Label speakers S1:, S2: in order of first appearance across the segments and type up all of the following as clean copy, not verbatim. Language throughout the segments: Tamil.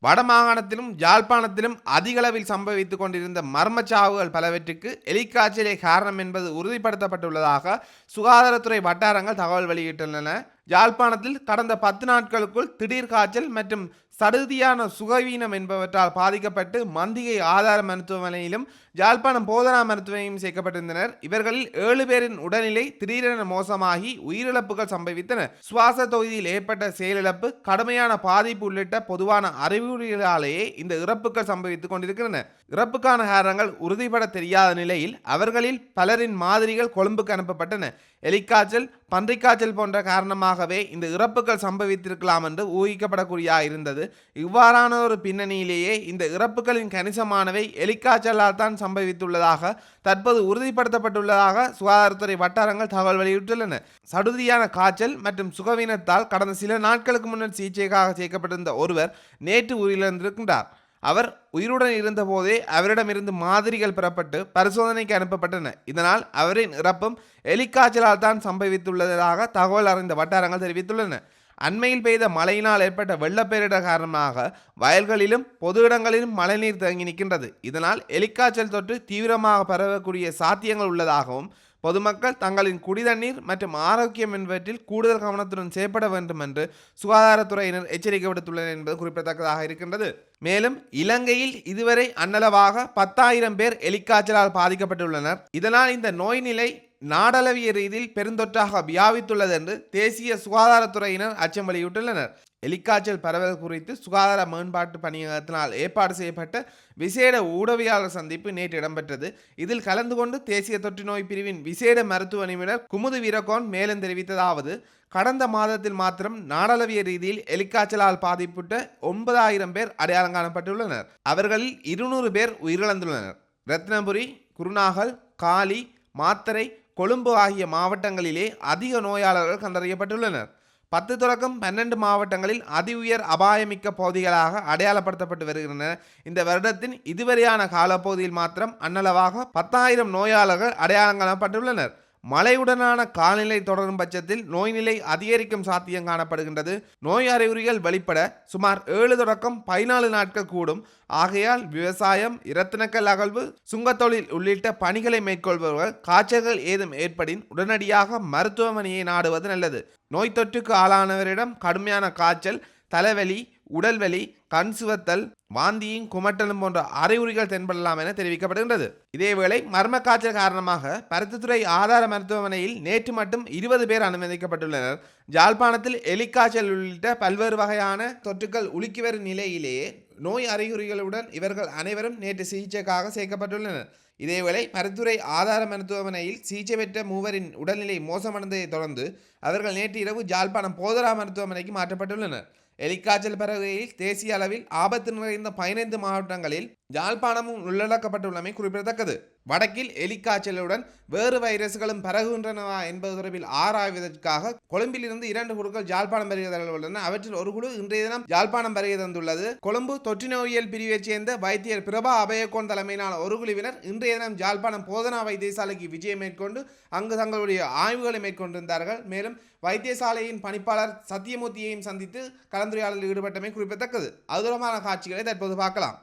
S1: வடமாகாணத்திலும் யாழ்ப்பாணத்திலும் அதிகளவில் சம்பவித்துக் கொண்டிருந்த மர்மச்சாவுகள் பலவற்றுக்கு எலிக்காய்ச்சலே காரணம் என்பது உறுதிப்படுத்தப்பட்டுள்ளதாக சுகாதாரத்துறை வட்டாரங்கள் தகவல் வெளியிட்டுள்ளன. யாழ்ப்பாணத்தில் கடந்த 10 நாட்களுக்குள் திடீர் காய்ச்சல் மற்றும் சடுதியான சுகவீனம் என்பவற்றால் பாதிக்கப்பட்டு மந்திகை ஆதார மருத்துவமனையிலும் யாழ்ப்பாணம் போதனா மருத்துவமனையும் சேர்க்கப்பட்டிருந்தனர். இவர்களில் 7 பேரின் உடல்நிலை திடீரென மோசமாகி உயிரிழப்புகள் சம்பவித்தன. சுவாச தொகுதியில் ஏற்பட்ட செயலிழப்பு, கடுமையான பாதிப்பு உள்ளிட்ட பொதுவான அறிகுறிகளாலேயே இந்த இறப்புகள் சம்பவித்துக் கொண்டிருக்கின்றன. இறப்புக்கான காரணங்கள் உறுதிபட தெரியாத நிலையில் அவர்களில் பலரின் மாதிரிகள் கொழும்புக்கு அனுப்பப்பட்டன. எலிக்காய்ச்சல், பன்றிக்காய்ச்சல் போன்ற காரணமாகவே இந்த இறப்புகள் சம்பவித்திருக்கலாம் என்று ஊகிக்கப்படக்கூடிய இருந்தது. இவ்வாறான ஒரு பின்னணியிலேயே இந்த இறப்புகளின் கணிசமானவை எலிக்காய்ச்சலால் தான் சம்பவித்துள்ளதாக தற்போது உறுதிப்படுத்தப்பட்டுள்ளதாக சுகாதாரத்துறை வட்டாரங்கள் தகவல் வெளியிட்டுள்ளன. சடுதியான காய்ச்சல் மற்றும் சுகவீனத்தால் கடந்த சில நாட்களுக்கு முன்னர் சிகிச்சைக்காக சேர்க்கப்பட்டிருந்த ஒருவர் நேற்று உயிரிழந்திருக்கின்றார். அவர் உயிருடன் இருந்தபோதே அவரிடமிருந்து மாதிரிகள் பெறப்பட்டு பரிசோதனைக்கு அனுப்பப்பட்டன. இதனால் அவரின் இறப்பும் எலிக்காய்ச்சலால் தான் சம்பவித்துள்ளதாக தகவல் அறிந்த வட்டாரங்கள் தெரிவித்துள்ளன. அண்மையில் பெய்த மழையினால் ஏற்பட்ட வெள்ளப்பேரிடர் காரணமாக வயல்களிலும் பொது இடங்களிலும் மழைநீர் தேங்கி நிற்கின்றது. இதனால் எலிக்காய்ச்சல் தொற்று தீவிரமாக பரவக்கூடிய சாத்தியங்கள் உள்ளதாகவும் பொதுமக்கள் தங்களின் குடிதண்ணீர் மற்றும் ஆரோக்கியம் என்பவற்றில் கூடுதல் கவனத்துடன் செயற்பட வேண்டும் என்று சுகாதாரத்துறையினர் எச்சரிக்கை விடுத்துள்ளனர் என்பது குறிப்பிடத்தக்கதாக இருக்கின்றது. மேலும் இலங்கையில் இதுவரை அன்னளவாக 10,000 பேர் எலிக்காய்ச்சலால் பாதிக்கப்பட்டுள்ளனர். இதனால் இந்த நோய் நிலை நாடளவிய ரீதியில் பெருந்தொற்றாக வியாபித்துள்ளது என்று தேசிய சுகாதாரத்துறையினர் அச்சம் வெளியிட்டுள்ளனர். எலிக்காய்ச்சல் பரவல் குறித்து சுகாதார மேம்பாட்டு பணியகத்தினால் ஏற்பாடு செய்யப்பட்ட விசேட ஊடகவியலாளர் சந்திப்பு நேற்று இடம்பெற்றது. இதில் கலந்து கொண்டு தேசிய தொற்று நோய் பிரிவின் விசேட மருத்துவ நிபுணர் குமுது வீரகோன் மேலும் தெரிவித்ததாவது, கடந்த மாதத்தில் மாத்திரம் நாடளவிய ரீதியில் எலிக்காய்ச்சலால் பாதிப்புட்ட 9,000 பேர் அடையாளம் காணப்பட்டுள்ளனர். அவர்களில் 200 பேர் உயிரிழந்துள்ளனர். ரத்னபுரி, குருநாகல், காலி, மாத்தரை, கொழும்பு ஆகிய மாவட்டங்களிலே அதிக நோயாளர்கள் கண்டறியப்பட்டுள்ளனர். 10 தொடக்கம் 12 மாவட்டங்களில் அதி உயர் அபாயமிக்க பகுதிகளாக அடையாளப்படுத்தப்பட்டு வருகின்றன. இந்த வருடத்தின் இதுவரையான காலப்பகுதியில் மாத்திரம் அன்னளவாக 10,000 நோயாளர்கள் அடையாளம் காணப்பட்டுள்ளனர். மழையுடனான காலநிலை தொடரும் பட்சத்தில் நோய் நிலை அதிகரிக்கும் சாத்தியம் காணப்படுகின்றது. நோய் அறிகுறிகள் வெளிப்பட சுமார் 7 தொடக்கம் 14 நாட்கள் கூடும். ஆகையால் விவசாயம், இரத்தினக்கல் அகழ்வு, சுங்கத்தொழில் உள்ளிட்ட பணிகளை மேற்கொள்பவர்கள் காய்ச்சல்கள் ஏதும் ஏற்படின் உடனடியாக மருத்துவமனையை நாடுவது நல்லது. நோய் தொற்றுக்கு ஆளானவரிடம் கடுமையான காய்ச்சல், தலைவலி, உடல்வலி, கண் சிவத்தல், வாந்தியும் குமட்டலும் போன்ற அறிகுறிகள் தென்படலாம் என தெரிவிக்கப்படுகின்றது. இதேவேளை மர்ம காய்ச்சல் காரணமாக பருத்தித்துறை ஆதார மருத்துவமனையில் நேற்று மட்டும் 20 பேர் அனுமதிக்கப்பட்டுள்ளனர். யாழ்ப்பாணத்தில் எலிக்காய்ச்சல் உள்ளிட்ட பல்வேறு வகையான தொற்றுக்கள் உலுக்கி வரும் நிலையிலேயே நோய் அறிகுறிகளுடன் இவர்கள் அனைவரும் நேற்று சிகிச்சைக்காக சேர்க்கப்பட்டுள்ளனர். இதேவேளை பருத்தித்துறை ஆதார மருத்துவமனையில் சிகிச்சை பெற்ற 3 மூவரின் உடல்நிலை மோசமடைந்ததை தொடர்ந்து அவர்கள் நேற்று இரவு யாழ்ப்பாணம் போதனா மருத்துவமனைக்கு மாற்றப்பட்டுள்ளனர். எலிக்காய்ச்சல் பரவுகையில் தேசிய அளவில் ஆபத்து நிறைந்த 15 மாவட்டங்களில் யாழ்ப்பாணமும் உள்ளடக்கப்பட்டுள்ளமை குறிப்பிடத்தக்கது. வடக்கில் எலிக்காய்ச்சலுடன் வேறு வைரஸ்களும் பரவுகின்றனவா என்பது தொடர்பில் ஆராய்வதற்காக கொழும்பில் இருந்து 2 குழுக்கள் யாழ்ப்பாணம் வருகை உள்ளன. அவற்றில் ஒரு குழு இன்றைய தினம் யாழ்ப்பாணம் வருகை தந்துள்ளது. கொழும்பு தொற்று நோயியல் பிரிவைச் சேர்ந்த வைத்தியர் பிரபா அபயகோன் தலைமையிலான ஒரு குழுவினர் இன்றைய தினம் யாழ்ப்பாணம் போதனா வைத்தியசாலைக்கு விஜயம் மேற்கொண்டு அங்கு தங்களுடைய ஆய்வுகளை மேற்கொண்டிருந்தார்கள். மேலும் வைத்தியசாலையின் பணிப்பாளர் சத்தியமூர்த்தியையும் சந்தித்து கலந்துரையாடலில் ஈடுபட்டமை குறிப்பிடத்தக்கது. அது தொடர்பான காட்சிகளை தற்போது பார்க்கலாம்.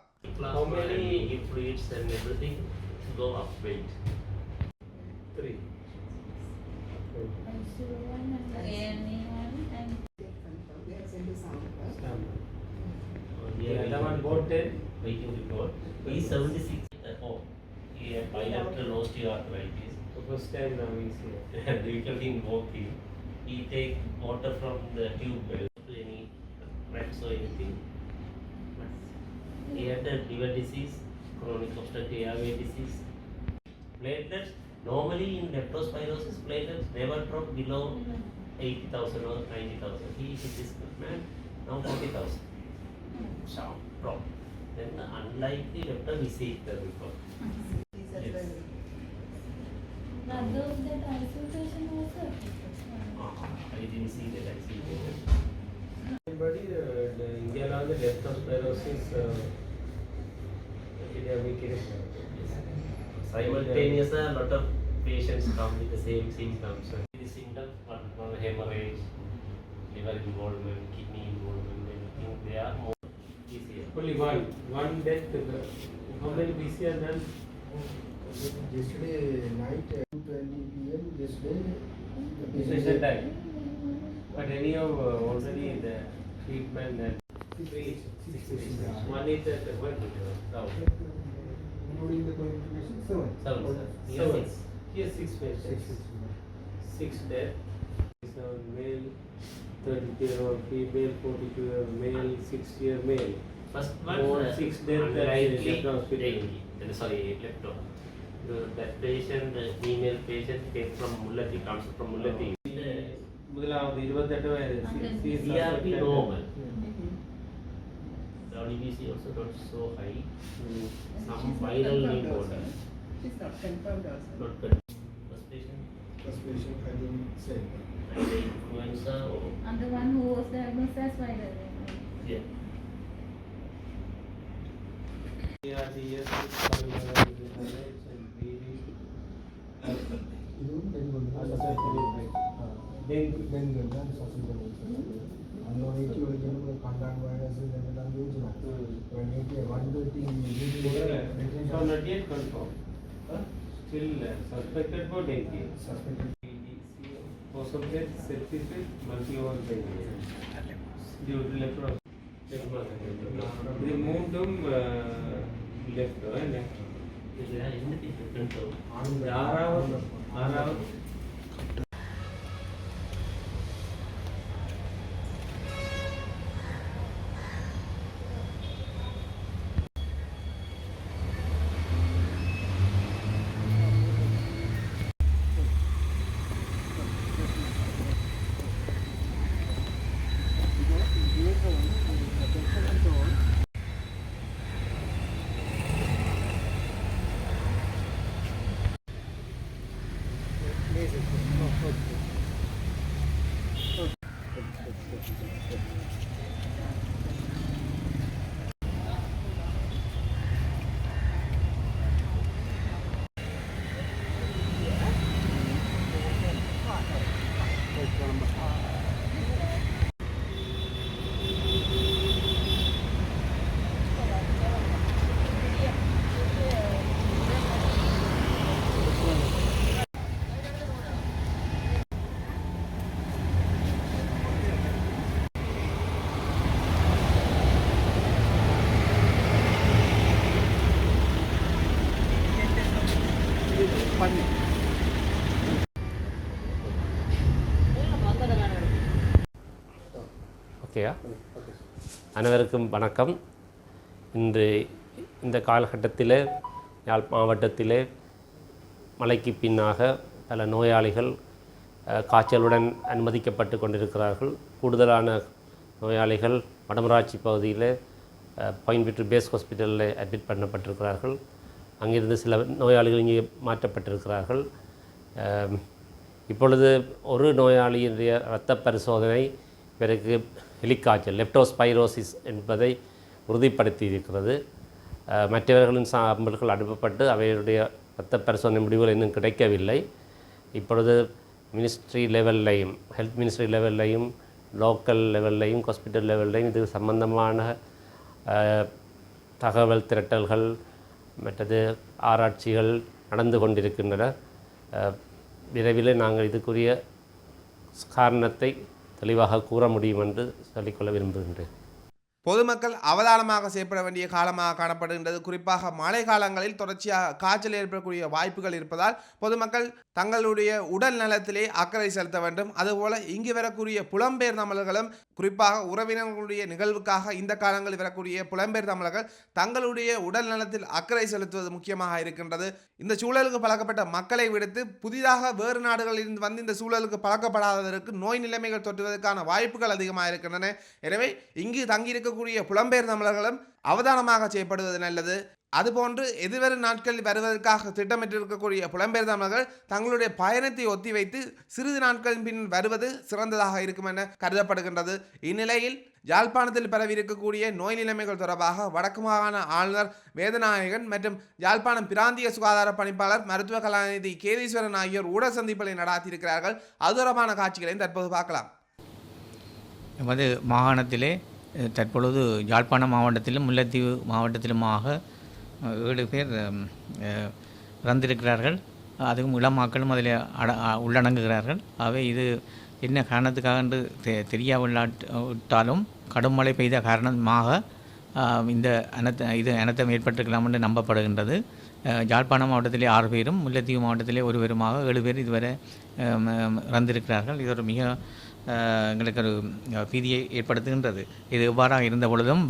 S2: How many fluids and everything go up weight? 3. Waiting report. He is 76 at home. He had bilateral osteoarthritis.
S3: First time now he is here.
S2: Difficulty in walking. He take water from the tube well. Any cracks or anything. He had a liver disease, chronic obstructive airway disease. Platelets, normally in leptospirosis, platelets never drop below 80,000 or 90,000. He is this man, now 40,000. Sharp drop. Then the unlikely lepto we see the report. Yes.
S4: That isolation also?
S2: I didn't see that isolation.
S3: Everybody, India now the leptospirosis epidemic is
S2: Simultaneous, a lot of patients come with the same symptoms. The symptoms are hemorrhage, liver involvement, kidney involvement, anything. They are more PCR.
S3: Only one death. How many PCR done?
S5: Yesterday night 2:20 p.m. Yesterday the
S3: Patient
S5: patient
S3: died. But anyhow, already the treatment and one is at the work.
S5: including the COVID patient, seven.
S3: Seven. Here six patients. Six death. 7 male, 32-year-old female, 42-year male, 60-year male.
S2: First one,
S3: All 6 death at
S2: unlikely
S3: left hospital.
S2: dengue. Sorry, left. That patient, the female patient came from Mullati, comes from Mullati.
S3: முதலாவது 28 வயது. She is
S2: CRP
S3: suspected.
S2: normal. The DBC also not so high. Some viral pneumonia.
S6: It's not confirmed also.
S2: Not confirmed. First patient,
S5: First patient having same.
S2: and the influenza or
S4: And the one who was diagnosed as viral.
S2: yeah.
S3: ARDS,
S5: இதுவும் dengue தான் சஸ்பெக்ட் அன்னோனேட்டி ஒரு ஜெனரல் காண்டாக்ட் வைரஸ் இதெல்லாம் யூஸ்லாம் நேற்று 130
S3: So not yet confirmed. Still suspected for dengue.
S5: suspected
S3: Possibly sepsis, multi-organ dengue. Due to leprosy. இது மூன்றும் லெஃப்ட்
S2: இதுல என்னது different ஆகும்?
S3: ஆறாவது
S2: ஓகேயா? அனைவருக்கும் வணக்கம். இன்று இந்த காலகட்டத்தில் யாழ் மாவட்டத்திலே மழைக்கு பின்னாக பல நோயாளிகள் காய்ச்சலுடன் அனுமதிக்கப்பட்டு கொண்டிருக்கிறார்கள். கூடுதலான நோயாளிகள் வடமராட்சி பகுதியில் பாயிண்ட் விட்டு பேஸ் ஹாஸ்பிட்டலில் அட்மிட் பண்ணப்பட்டிருக்கிறார்கள். அங்கிருந்து சில நோயாளிகள் இங்கே மாற்றப்பட்டிருக்கிறார்கள். இப்பொழுது ஒரு நோயாளியினுடைய இரத்த பரிசோதனை பிறகு எலிக்காய்ச்சல் லெப்டோஸ்பைரோசிஸ் என்பதை உறுதிப்படுத்தி இருக்கிறது. மற்றவர்களின் சாம்பிள்கள் அனுப்பப்பட்டு அவையுடைய இரத்த பரிசோதனை முடிவுகள் இன்னும் கிடைக்கவில்லை. இப்பொழுது மினிஸ்ட்ரி லெவல்லையும் ஹெல்த் மினிஸ்ட்ரி லெவல்லையும் லோக்கல் லெவல்லையும் ஹாஸ்பிட்டல் லெவல்லையும் இது சம்பந்தமான தகவல் திரட்டல்கள் மற்றது ஆராய்ச்சிகள் நடந்து கொண்டிருக்கின்றன. விரைவில் நாங்கள் இதுக்குரிய காரணத்தை தெளிவாக கூற முடியும் என்று சொல்லிக்கொள்ள விரும்புகின்றேன்.
S1: பொதுமக்கள் அவதானமாக செயற்பட வேண்டிய காலமாக காணப்படுகின்றது. குறிப்பாக மழை காலங்களில் தொடர்ச்சியாக காய்ச்சல் ஏற்படக்கூடிய வாய்ப்புகள் இருப்பதால் பொதுமக்கள் தங்களுடைய உடல் நலத்திலே அக்கறை செலுத்த வேண்டும். அதுபோல இங்கு வரக்கூடிய புலம்பெயர் தமிழர்களும் குறிப்பாக உறவினர்களுடைய நிகழ்வுக்காக இந்த காலங்களில் வரக்கூடிய புலம்பெயர் தமிழர்கள் தங்களுடைய உடல் நலத்தில் அக்கறை செலுத்துவது முக்கியமாக இருக்கின்றது. இந்த சூழலுக்கு பழக்கப்பட்ட மக்களை விடுத்து புதிதாக வேறு நாடுகளிலிருந்து வந்து இந்த சூழலுக்கு பழக்கப்படாததற்கு நோய் நிலைமைகள் தொற்றுவதற்கான வாய்ப்புகள் அதிகமாக இருக்கின்றன. எனவே இங்கு தங்கியிருக்கக்கூடிய புலம்பெயர் தமிழர்களும் அவதானமாக செய்யப்படுவது நல்லது. அதுபோன்று எதிர்வரும் நாட்களில் வருவதற்காக திட்டமிட்டிருக்கக்கூடிய புலம்பெயர் தமிழர்கள் தங்களுடைய பயணத்தை ஒத்திவைத்து சிறிது நாட்களின் பின் வருவது சிறந்ததாக இருக்கும் என கருதப்படுகின்றது. இந்நிலையில் யாழ்ப்பாணத்தில் பரவி இருக்கக்கூடிய நோய் நிலைமைகள் தொடர்பாக வடக்கு மாகாண ஆளுநர் வேதநாயகன் மற்றும் யாழ்ப்பாணம் பிராந்திய சுகாதார பணிப்பாளர் மருத்துவ கலாநிதி கேதீஸ்வரன் ஆகியோர் ஊடக சந்திப்புகளை நடாத்தியிருக்கிறார்கள். அது தொடர்பான காட்சிகளையும் தற்போது பார்க்கலாம்.
S7: எமது மாகாணத்திலே தற்பொழுது யாழ்ப்பாணம் மாவட்டத்திலும் முல்லைத்தீவு மாவட்டத்திலுமாக 7 பேர் இறந்திருக்கிறார்கள். அதுவும் இளமாக்களும் அதில் உள்ளடங்குகிறார்கள். அவை இது என்ன காரணத்துக்காக என்று தெரியாவிட்டாலும் கடும் மழை பெய்த காரணமாக இந்த அனர்த்தம் ஏற்பட்டிருக்கலாம் என்று நம்பப்படுகின்றது. யாழ்ப்பாணம் மாவட்டத்திலே 6 பேரும் முல்லைத்தீவு மாவட்டத்திலே 1 பேருமாக 7 பேர் இதுவரை இறந்திருக்கிறார்கள். இது ஒரு மிக எங்களுக்கு ஒரு பீதியை ஏற்படுத்துகின்றது. இது எவ்வாறாக இருந்த பொழுதும்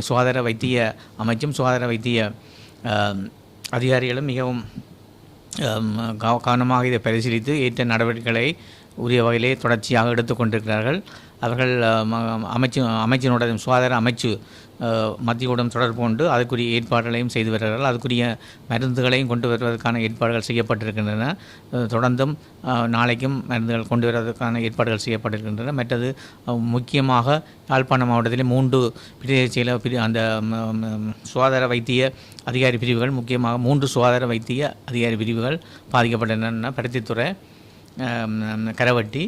S7: சுகாதார வைத்திய அமைச்சும் சுகாதார வைத்திய அதிகாரிகளும் மிகவும் கவனமாக இதை பரிசீலித்து ஏற்ற நடவடிக்கைகளை உரிய வகையிலே தொடர்ச்சியாக எடுத்துக்கொண்டிருக்கிறார்கள். அவர்கள் அமைச்சினுடைய சுகாதார அமைச்சு மத்தியுடன் தொடர்பு கொண்டு அதுக்குரிய ஏற்பாடுகளையும் செய்து வருகிறார்கள். அதுக்குரிய மருந்துகளையும் கொண்டு வருவதற்கான ஏற்பாடுகள் செய்யப்பட்டிருக்கின்றன. தொடர்ந்தும் நாளைக்கும் மருந்துகள் கொண்டு வருவதற்கான ஏற்பாடுகள் செய்யப்பட்டிருக்கின்றன. மற்றது முக்கியமாக யாழ்ப்பாணம் மாவட்டத்திலே 3 பிரதேச அந்த சுகாதார வைத்திய அதிகாரி பிரிவுகள், முக்கியமாக 3 சுகாதார வைத்திய அதிகாரி பிரிவுகள் பாதிக்கப்பட்டன. பருத்தித்துறை, கரவட்டி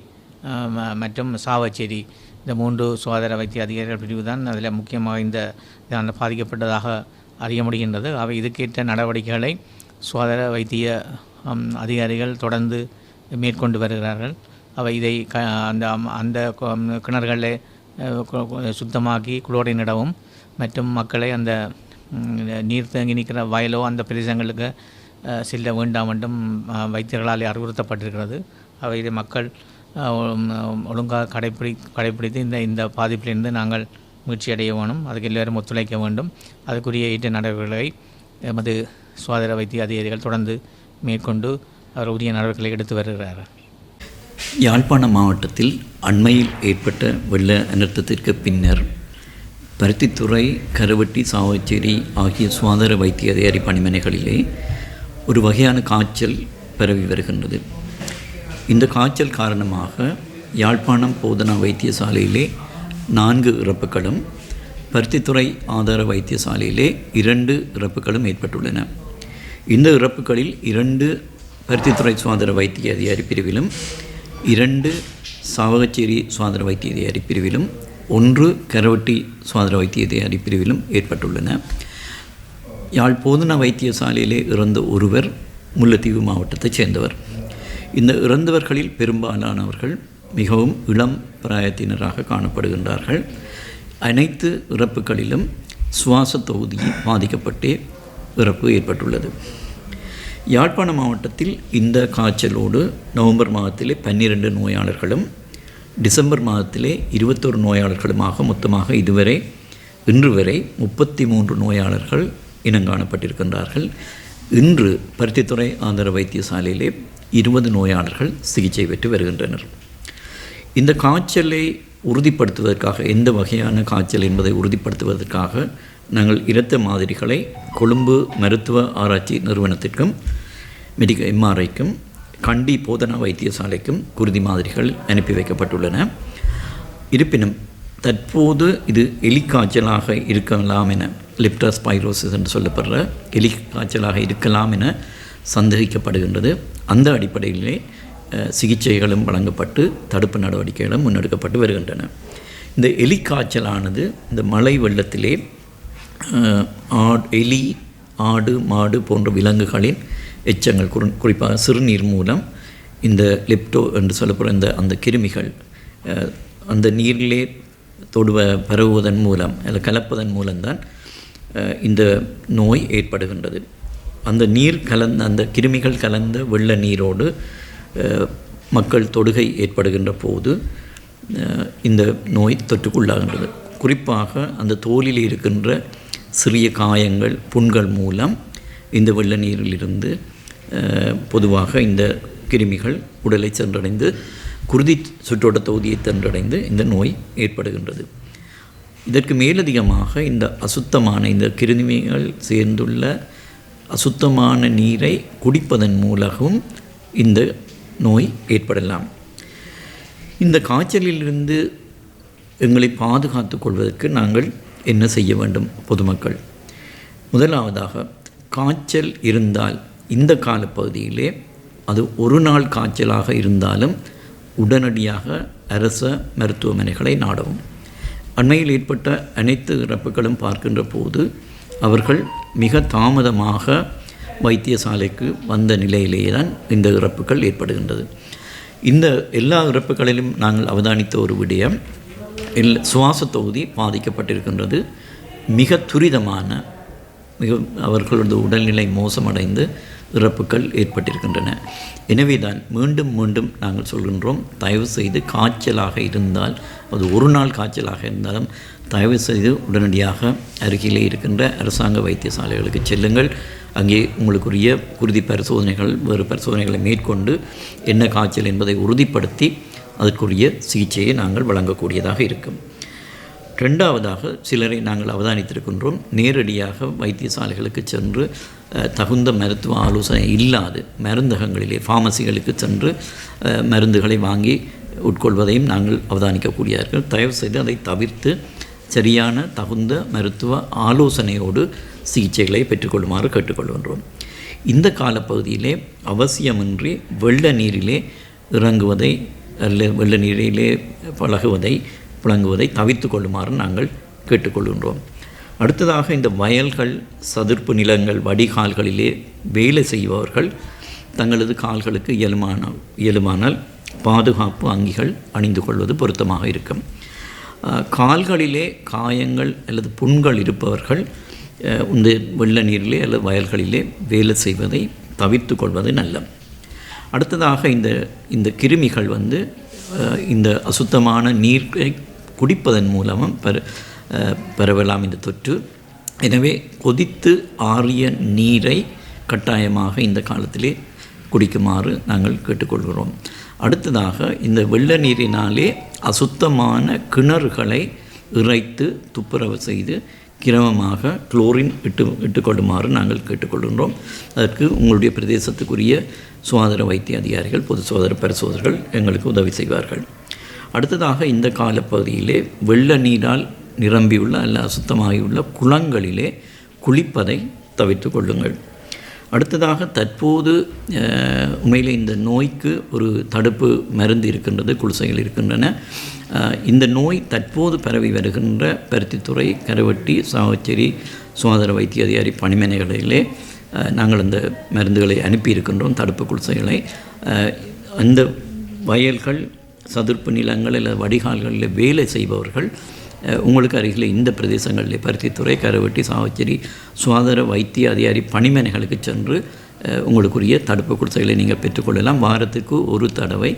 S7: மற்றும் சாவச்சேரி, இந்த 3 சுகாதார வைத்திய அதிகாரிகள் பிரிவு தான் அதில் முக்கியமாக இந்த பாதிக்கப்பட்டதாக அறிய முடிகின்றது. அவை இதுக்கேற்ற நடவடிக்கைகளை சுகாதார வைத்திய அதிகாரிகள் தொடர்ந்து மேற்கொண்டு வருகிறார்கள். அவை இதை அந்த கிணறுகளை சுத்தமாக்கி குளோரின் இடவும் மற்றும் மக்களை அந்த நீர் தேங்கி நிற்கிற வயலோ அந்த பிரதேசங்களுக்கு செல்ல வேண்டாம் என்றும் வைத்தியர்களால் அறிவுறுத்தப்பட்டிருக்கிறது. அவை இதை மக்கள் ஒழுங்காக கடைப்பிடித்து இந்த பாதிப்பிலிருந்து நாங்கள் மீட்சி அடைய வேணும். அதுக்கு எல்லோரும் ஒத்துழைக்க வேண்டும். அதுக்குரிய ஏற்ற நடவடிக்கைகளை எமது சுகாதார வைத்திய அதிகாரிகள் தொடர்ந்து மேற்கொண்டு அவர் உரிய நடவடிக்கைகளை எடுத்து வருகிறார்கள்.
S8: யாழ்ப்பாணம் மாவட்டத்தில் அண்மையில் ஏற்பட்ட வெள்ள அனர்த்தத்திற்கு பின்னர் பருத்தித்துறை, கரவட்டி, சாவச்சேரி ஆகிய சுகாதார வைத்திய அதிகாரி பணிமனைகளிலே ஒரு வகையான காய்ச்சல் பரவி வருகின்றது. இந்த காய்ச்சல் காரணமாக யாழ்ப்பாணம் போதனா வைத்தியசாலையிலே 4 இறப்புகளும், பருத்தித்துறை ஆதார வைத்தியசாலையிலே 2 இறப்புகளும் ஏற்பட்டுள்ளன. இந்த இறப்புகளில் 2 பருத்தித்துறை சுகாதார வைத்திய அதிகாரி பிரிவிலும், 2 சாவகச்சேரி சுகாதார வைத்திய அதிகாரி பிரிவிலும், 1 கரவட்டி சுகாதார வைத்திய அதிகாரி பிரிவிலும் ஏற்பட்டுள்ளன. யாழ் போதனா வைத்தியசாலையிலே இறந்த ஒருவர் முல்லைத்தீவு மாவட்டத்தைச் சேர்ந்தவர். இந்த இறந்தவர்களில் பெரும்பாலானவர்கள் மிகவும் இளம் பிராயத்தினராக காணப்படுகின்றார்கள். அனைத்து இறப்புகளிலும் சுவாச தொகுதி பாதிக்கப்பட்டே இறப்பு ஏற்பட்டுள்ளது. யாழ்ப்பாண மாவட்டத்தில் இந்த காய்ச்சலோடு நவம்பர் மாதத்திலே 12 நோயாளர்களும், டிசம்பர் மாதத்திலே 21 நோயாளர்களுமாக மொத்தமாக இன்று வரை 33 நோயாளர்கள் இனங்காணப்பட்டிருக்கின்றார்கள். இன்று பருத்தித்துறை ஆதார வைத்தியசாலையிலே 20 நோயாளர்கள் சிகிச்சை பெற்று வருகின்றனர். இந்த காய்ச்சலை உறுதிப்படுத்துவதற்காக, எந்த வகையான காய்ச்சல் என்பதை உறுதிப்படுத்துவதற்காக நாங்கள் இரத்த மாதிரிகளை கொழும்பு மருத்துவ ஆராய்ச்சி நிறுவனத்திற்கும் MRIக்கும் கண்டி போதனா வைத்தியசாலைக்கும் குருதி மாதிரிகள் அனுப்பி வைக்கப்பட்டுள்ளன. இருப்பினும் தற்போது இது எலிக்காய்ச்சலாக இருக்கலாம் என, லிப்டோஸ்பைரோசிஸ் என்று சொல்லப்படுற எலிக்காய்ச்சலாக இருக்கலாம் என சந்தேகிக்கப்படுகின்றது. அந்த அடிப்படையிலே சிகிச்சைகளும் வழங்கப்பட்டு தடுப்பு நடவடிக்கைகளும் முன்னெடுக்கப்பட்டு வருகின்றன. இந்த எலிக்காய்ச்சலானது இந்த மழை வெள்ளத்திலே எலி, ஆடு, மாடு போன்ற விலங்குகளின் எச்சங்கள், குறிப்பாக சிறுநீர் மூலம் இந்த லிப்டோ என்று சொல்லப்படுற அந்த கிருமிகள் அந்த நீரிலே பரவுவதன் மூலம், அதை கலப்பதன் மூலம்தான் இந்த நோய் ஏற்படுகின்றது. அந்த அந்த கிருமிகள் கலந்த வெள்ள நீரோடு மக்கள் தொடுகை ஏற்படுகின்ற போது இந்த நோய் தொற்றுக்குள்ளாகின்றது. குறிப்பாக அந்த தோலில் இருக்கின்ற சிறிய காயங்கள், புண்கள் மூலம் இந்த வெள்ள நீரிலிருந்து பொதுவாக இந்த கிருமிகள் உடலை சென்றடைந்து குருதி சுற்றோட்ட தொகுதியை சென்றடைந்து இந்த நோய் ஏற்படுகின்றது. இதற்கு மேலதிகமாக இந்த அசுத்தமான, இந்த கிருமிகள் சேர்ந்துள்ள அசுத்தமான நீரை குடிப்பதன் மூலமும் இந்த நோய் ஏற்படலாம். இந்த காய்ச்சலிலிருந்து எங்களை பாதுகாத்து கொள்வதற்கு நாங்கள் என்ன செய்ய வேண்டும்? பொதுமக்கள் முதலாவதாக, காய்ச்சல் இருந்தால் இந்த காலப்பகுதியிலே அது ஒரு நாள் காய்ச்சலாக இருந்தாலும் உடனடியாக அரச மருத்துவமனைகளை நாடவும். அண்மையில் ஏற்பட்ட அனைத்து இறப்புகளும் பார்க்கின்ற போது அவர்கள் மிக தாமதமாக வைத்தியசாலைக்கு வந்த நிலையிலேயே தான் இந்த இறப்புகள் ஏற்படுகின்றது. இந்த எல்லா இறப்புகளிலும் நாங்கள் அவதானித்த ஒரு விடயம், சுவாச தொகுதி பாதிக்கப்பட்டிருக்கின்றது. மிக துரிதமான அவர்களது உடல்நிலை மோசமடைந்து இறப்புகள் ஏற்பட்டிருக்கின்றன. எனவே தான் மீண்டும் மீண்டும் நாங்கள் சொல்கின்றோம், தயவு செய்து காய்ச்சலாக இருந்தால், அது ஒரு நாள் காய்ச்சலாக இருந்தாலும் தயவு செய்து உடனடியாக அருகிலே இருக்கின்ற அரசாங்க வைத்தியசாலைகளுக்கு செல்லுங்கள். அங்கே உங்களுக்குரிய குருதி பரிசோதனைகள், வேறு பரிசோதனைகளை மேற்கொண்டு என்ன காய்ச்சல் என்பதை உறுதிப்படுத்தி அதற்குரிய சிகிச்சையை நாங்கள் வழங்கக்கூடியதாக இருக்கும். ரெண்டாவதாக, சிலரை நாங்கள் அவதானித்திருக்கின்றோம், நேரடியாக வைத்தியசாலைகளுக்கு சென்று தகுந்த மருத்துவ ஆலோசனை இல்லாது மருந்தகங்களிலே ஃபார்மசிகளுக்கு சென்று மருந்துகளை வாங்கி உட்கொள்வதையும் நாங்கள் அவதானிக்கக்கூடியார்கள். தயவு செய்து அதை தவிர்த்து சரியான தகுந்த மருத்துவ ஆலோசனையோடு சிகிச்சைகளை பெற்றுக்கொள்ளுமாறு கேட்டுக்கொள்கின்றோம். இந்த காலப்பகுதியிலே அவசியமின்றி வெள்ள நீரிலே இறங்குவதை அல்ல வெள்ள நீரிலே புழங்குவதை தவிர்த்து கொள்ளுமாறு நாங்கள் கேட்டுக்கொள்கின்றோம். அடுத்ததாக, இந்த வயல்கள், சதுர்ப்பு நிலங்கள், வடிகால்களிலே வேலை செய்பவர்கள் தங்களது கால்களுக்கு இயலுமானால் பாதுகாப்பு அங்கிகள் அணிந்து கொள்வது பொருத்தமாக இருக்கும். கால்களிலே காயங்கள் அல்லது புண்கள் இருப்பவர்கள் இந்த வெள்ள நீரிலே அல்லது வயல்களிலே வேலை செய்வதை தவிர்த்து கொள்வது நல்லது. அடுத்ததாக, இந்த கிருமிகள் இந்த அசுத்தமான நீரை குடிப்பதன் மூலமும் பரவலாம் இந்த தொற்று. எனவே கொதித்து ஆறிய நீரை கட்டாயமாக இந்த காலத்திலே குடிக்குமாறு நாங்கள் கேட்டுக்கொள்கிறோம். அடுத்ததாக, இந்த வெள்ள நீரினாலே அசுத்தமான கிணறுகளை இறைத்து துப்புரவு செய்து கிரமமாக குளோரின் இட்டுக்கொள்ளுமாறு நாங்கள் கேட்டுக்கொள்கின்றோம். அதற்கு உங்களுடைய பிரதேசத்துக்குரிய சுகாதார வைத்திய அதிகாரிகள், பொது சுகாதார பரிசோதகர்கள் எங்களுக்கு உதவி செய்வார்கள். அடுத்ததாக, இந்த காலப்பகுதியிலே வெள்ள நீரால் நிரம்பியுள்ள அல்ல அசுத்தமாகியுள்ள குளங்களிலே குளிப்பதை தவிர்த்து கொள்ளுங்கள். அடுத்ததாக, தற்போது உண்மையிலே இந்த நோய்க்கு ஒரு தடுப்பு மருந்து இருக்கின்றது, குளிசைகள் இருக்கின்றன. இந்த நோய் தற்போது பரவி வருகின்ற பருத்தித்துறை, கரவட்டி, சாவச்சேரி சுகாதார வைத்திய அதிகாரி பணிமனைகளிலே நாங்கள் அந்த மருந்துகளை அனுப்பியிருக்கின்றோம், தடுப்பு குளிசைகளை. அந்த வயல்கள், சதுர்ப்பு நிலங்கள் அல்லது வடிகால்களில் வேலை செய்பவர்கள் உங்களுக்கு அருகில் இந்த பிரதேசங்களில் பருத்தித்துறை, கரவட்டி, சாவச்சேரி சுகாதார வைத்திய அதிகாரி பணிமனைகளுக்கு சென்று உங்களுக்குரிய தடுப்பு குளிசைகளை நீங்கள் பெற்றுக்கொள்ளலாம். வாரத்துக்கு ஒரு தடவை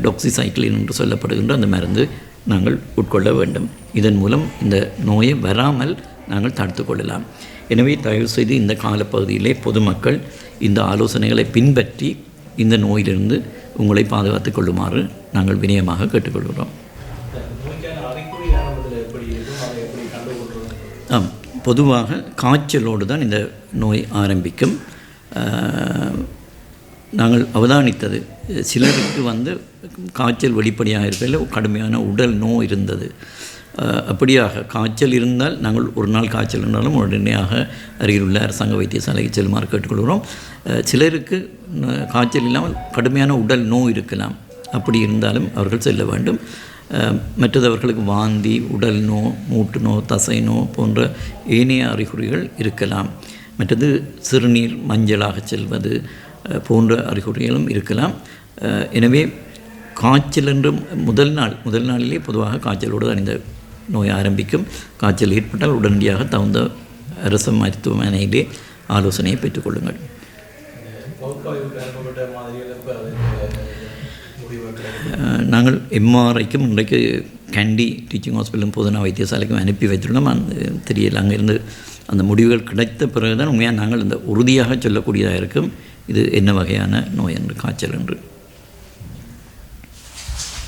S8: டாக்ஸிசைக்ளின் என்று சொல்லப்படுகின்ற அந்த மருந்து நாங்கள் உட்கொள்ள வேண்டும். இதன் மூலம் இந்த நோயை வராமல் நாங்கள் தடுத்து கொள்ளலாம். எனவே தயவுசெய்து இந்த காலப்பகுதியிலே பொதுமக்கள் இந்த ஆலோசனைகளை பின்பற்றி இந்த நோயிலிருந்து உங்களை பாதுகாத்துக் கொள்ளுமாறு நாங்கள் வினயமாக கேட்டுக்கொள்கிறோம். பொதுவாக காய்ச்சலோடு தான் இந்த நோய் ஆரம்பிக்கும். நாங்கள் அவதானித்தது, சிலருக்கு காய்ச்சல் வெளிப்படையாக இருக்கையில் கடுமையான உடல் நோய் இருந்தது. அப்படியாக காய்ச்சல் இருந்தால் நாங்கள் ஒரு நாள் காய்ச்சல் இருந்தாலும் உடனடியாக அருகில் உள்ள அரசாங்க வைத்தியசாலைக்கு செல்லுமாறு கேட்டுக்கொள்கிறோம். சிலருக்கு காய்ச்சல் இல்லாமல் கடுமையான உடல் நோய் இருக்கலாம். அப்படி இருந்தாலும் அவர்கள் செல்ல வேண்டும். மற்றது அவர்களுக்கு வாந்தி, உடல் நோ, மூட்டு நோ, தசை நோ போன்ற ஏனைய அறிகுறிகள் இருக்கலாம். மற்றது சிறுநீர் மஞ்சளாக செல்வது போன்ற அறிகுறிகளும் இருக்கலாம். எனவே காய்ச்சல் என்று முதல் நாளிலே பொதுவாக காய்ச்சலோடு தான் இந்த நோய் ஆரம்பிக்கும். காய்ச்சல் ஏற்பட்டால் உடனடியாக தகுந்த அரசு மருத்துவமனையிலே ஆலோசனையை பெற்றுக்கொள்ளுங்கள். நாங்கள் எம்ஆர்ஐக்கும் இன்றைக்கு கேண்டி டீச்சிங் ஹாஸ்பிட்டலும் போதனா வைத்தியசாலைக்கும் அனுப்பி வைத்துள்ளோம். தெரியல, அங்கேருந்து அந்த முடிவுகள் கிடைத்த பிறகு தான் உண்மையாக நாங்கள் இந்த உறுதியாக சொல்லக்கூடியதாக இருக்கும் இது என்ன வகையான நோய் என்று, காய்ச்சல் என்று.